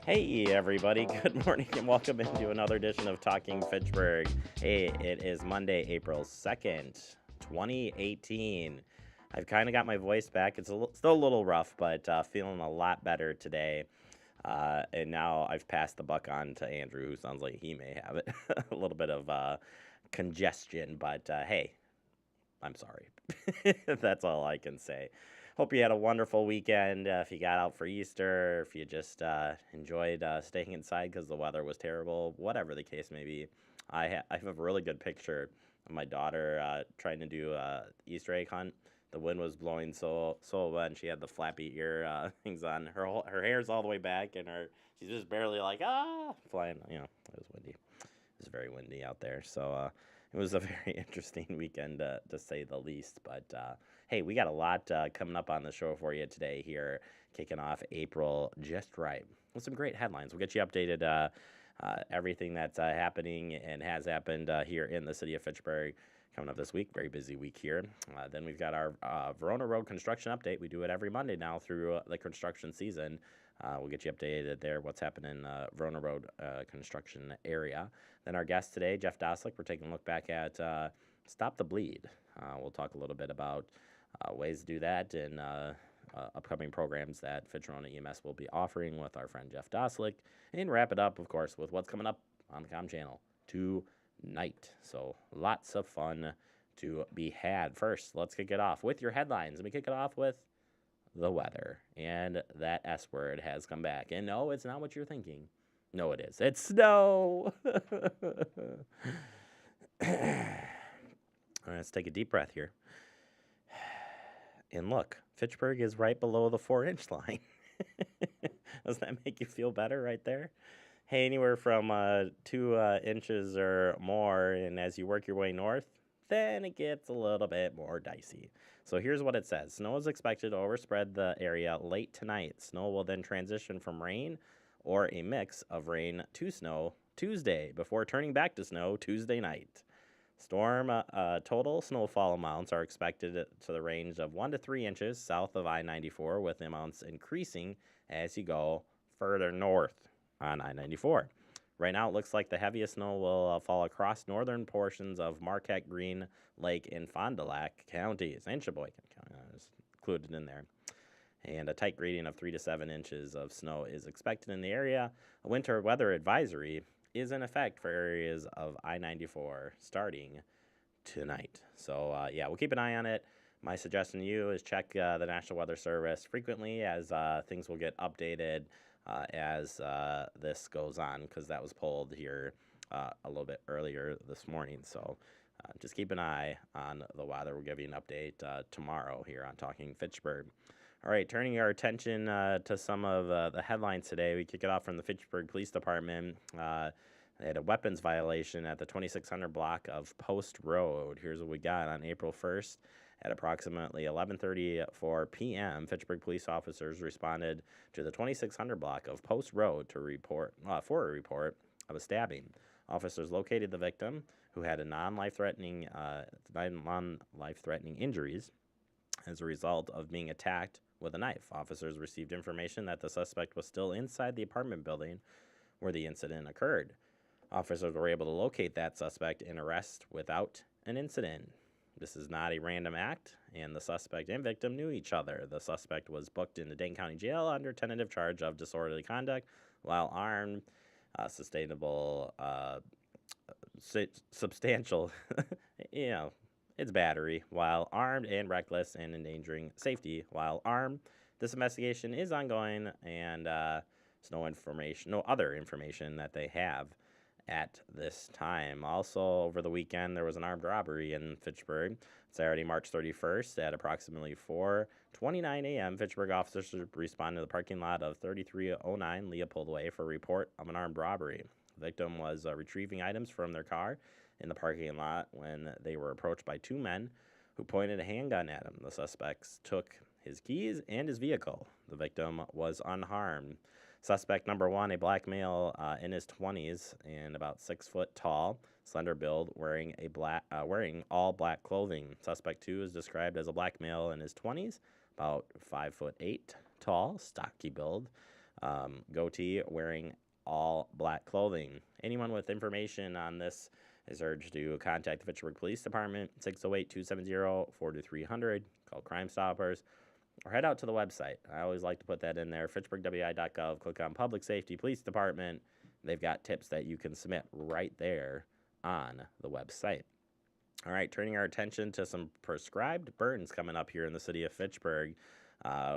Hey, everybody. Good morning and welcome into another edition of Talking Fitchburg. Hey, it is Monday, April 2nd, 2018. I've kind of got my voice back. It's still a little rough, but feeling a lot better today. And now I've passed the buck on to Andrew, who sounds like he may have it. A little bit of congestion, but hey, I'm sorry. That's all I can say. Hope you had a wonderful weekend. If you got out for Easter, if you just enjoyed staying inside because the weather was terrible, whatever the case may be. I have a really good picture of my daughter trying to do Easter egg hunt. The wind was blowing so and she had the flappy ear things on. Her hair's all the way back, and she's just barely like flying. You know, it was windy. It was very windy out there, so it was a very interesting weekend to say the least. But hey, we got a lot coming up on the show for you today here, kicking off April just right with some great headlines. We'll get you updated everything that's happening and has happened here in the city of Fitchburg coming up this week. Very busy week here. Then we've got our Verona Road construction update. We do it every Monday now through the construction season. We'll get you updated there, what's happening in the Verona Road construction area. Then our guest today, Jeff Doslick, we're taking a look back at Stop the Bleed. We'll talk a little bit about ways to do that and upcoming programs that Verona EMS will be offering with our friend Jeff Doslick. And wrap it up, of course, with what's coming up on the COM channel tonight. So lots of fun to be had. First, let's kick it off with your headlines. Let me kick it off with the weather. And that S word has come back. And no, it's not what you're thinking. No, it is. It's snow. All right, let's take a deep breath here. And look, Fitchburg is right below the 4-inch line. Does that make you feel better right there? Hey, anywhere from 2 inches or more, and as you work your way north, then it gets a little bit more dicey. So here's what it says. Snow is expected to overspread the area late tonight. Snow will then transition from rain or a mix of rain to snow Tuesday before turning back to snow Tuesday night. Storm total snowfall amounts are expected to the range of 1 to 3 inches south of I-94, with the amounts increasing as you go further north on I-94. Right now, it looks like the heaviest snow will fall across northern portions of Marquette, Green Lake, and Fond du Lac counties, and Sheboygan County is included in there. And a tight gradient of 3 to 7 inches of snow is expected in the area. A winter weather advisory is in effect for areas of I-94 starting tonight. So, yeah, we'll keep an eye on it. My suggestion to you is check the National Weather Service frequently, as things will get updated as this goes on, because that was pulled here a little bit earlier this morning. So just keep an eye on the weather. We'll give you an update tomorrow here on Talking Fitchburg. All right, turning our attention to some of the headlines today. We kick it off from the Fitchburg Police Department. They had a weapons violation at the 2600 block of Post Road. Here's what we got on April 1st. At approximately 11:34 p.m., Fitchburg police officers responded to the 2600 block of Post Road to report for a report of a stabbing. Officers located the victim, who had a non-life-threatening injuries as a result of being attacked with a knife. Officers received information that the suspect was still inside the apartment building where the incident occurred. Officers were able to locate that suspect and arrest without an incident. This is not a random act, and the suspect and victim knew each other. The suspect was booked into Dane County Jail under tentative charge of disorderly conduct while armed, substantial, it's battery while armed, and reckless and endangering safety while armed. This investigation is ongoing, and there's no other information that they have at this time. Also, over the weekend, there was an armed robbery in Fitchburg. Saturday, March 31st, at approximately 4:29 a.m., Fitchburg officers responded to the parking lot of 3309 Leopold Way for a report of an armed robbery. The victim was retrieving items from their car in the parking lot when they were approached by 2 men who pointed a handgun at him. The suspects took his keys and his vehicle. The victim was unharmed. Suspect number 1, a black male in his 20s and about 6 foot tall, slender build, wearing all black clothing. Suspect 2 is described as a black male in his 20s, about 5'8" tall, stocky build, goatee, wearing all black clothing. Anyone with information on this is urged to contact the Fitchburg Police Department, 608-270-42300. Call Crime Stoppers, or head out to the website. I always like to put that in there, fitchburgwi.gov. Click on Public Safety Police Department. They've got tips that you can submit right there on the website. All right, turning our attention to some prescribed burns coming up here in the city of Fitchburg.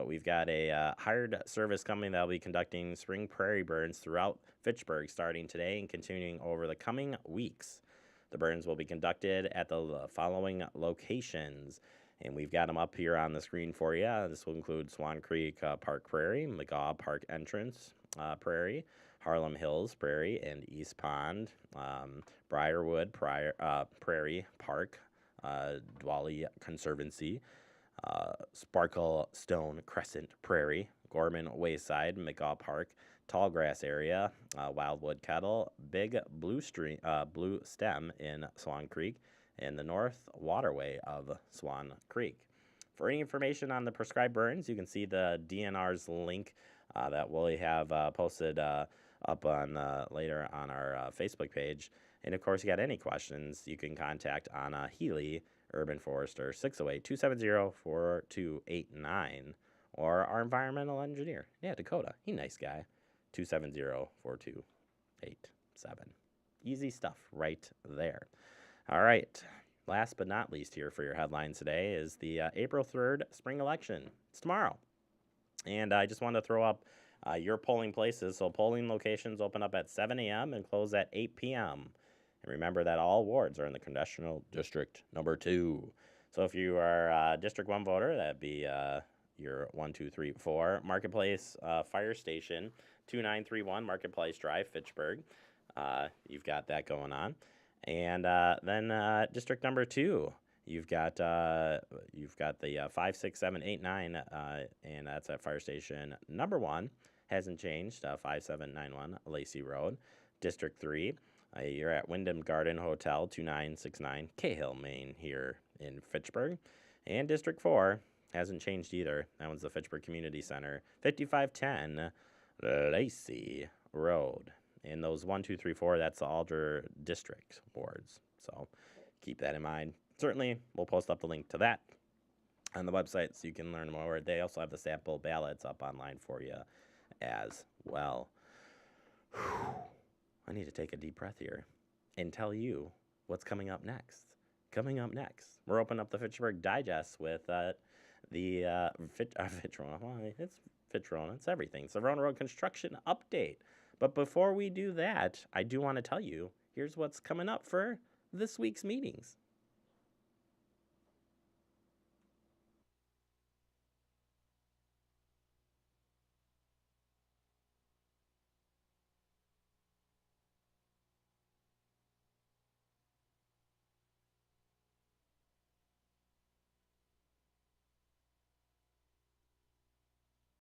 We've got a hired service company that will be conducting spring prairie burns throughout Fitchburg starting today and continuing over the coming weeks. The burns will be conducted at the following locations, and we've got them up here on the screen for you. This will include Swan Creek Park Prairie, McGaw Park Entrance Prairie, Harlem Hills Prairie, and East Pond, Briarwood Prairie Park, Dwally Conservancy, Sparkle Stone Crescent Prairie, Gorman Wayside, McGaw Park, Tallgrass Area, Wildwood Kettle, Big Blue Stem in Swan Creek, and the North Waterway of Swan Creek. For any information on the prescribed burns, you can see the DNR's link that we'll have posted up on later on our Facebook page. And of course, you got any questions, you can contact Anna Healy, Urban Forester, 608-270-4289, or our environmental engineer, Dakota, he nice guy, 270-4287. Easy stuff right there. All right, last but not least here for your headlines today is the April 3rd spring election. It's tomorrow. And I just wanted to throw up your polling places. So polling locations open up at 7 a.m. and close at 8 p.m. And remember that all wards are in the Congressional District number 2. So if you are a District 1 voter, that'd be your 1, 2, 3, 4. Marketplace Fire Station, 2931 Marketplace Drive, Fitchburg. You've got that going on. And then District number 2. You've got the 5, 6, 7, 8, 9, and that's at Fire Station number 1. Hasn't changed. 5791 Lacey Road. District 3. You're at Wyndham Garden Hotel, 2969 Cahill, Maine, here in Fitchburg. And District 4 hasn't changed either. That one's the Fitchburg Community Center, 5510 Lacey Road. And those 1, 2, 3, 4, that's the Alder District wards. So keep that in mind. Certainly, we'll post up the link to that on the website so you can learn more. They also have the sample ballots up online for you as well. Whew. I need to take a deep breath here and tell you what's coming up next. Coming up next, we're opening up the Fitchburg Digest with the Fitchrona. Well, it's Fitchrona. It's everything. It's the Verona Road construction update. But before we do that, I do want to tell you, here's what's coming up for this week's meetings.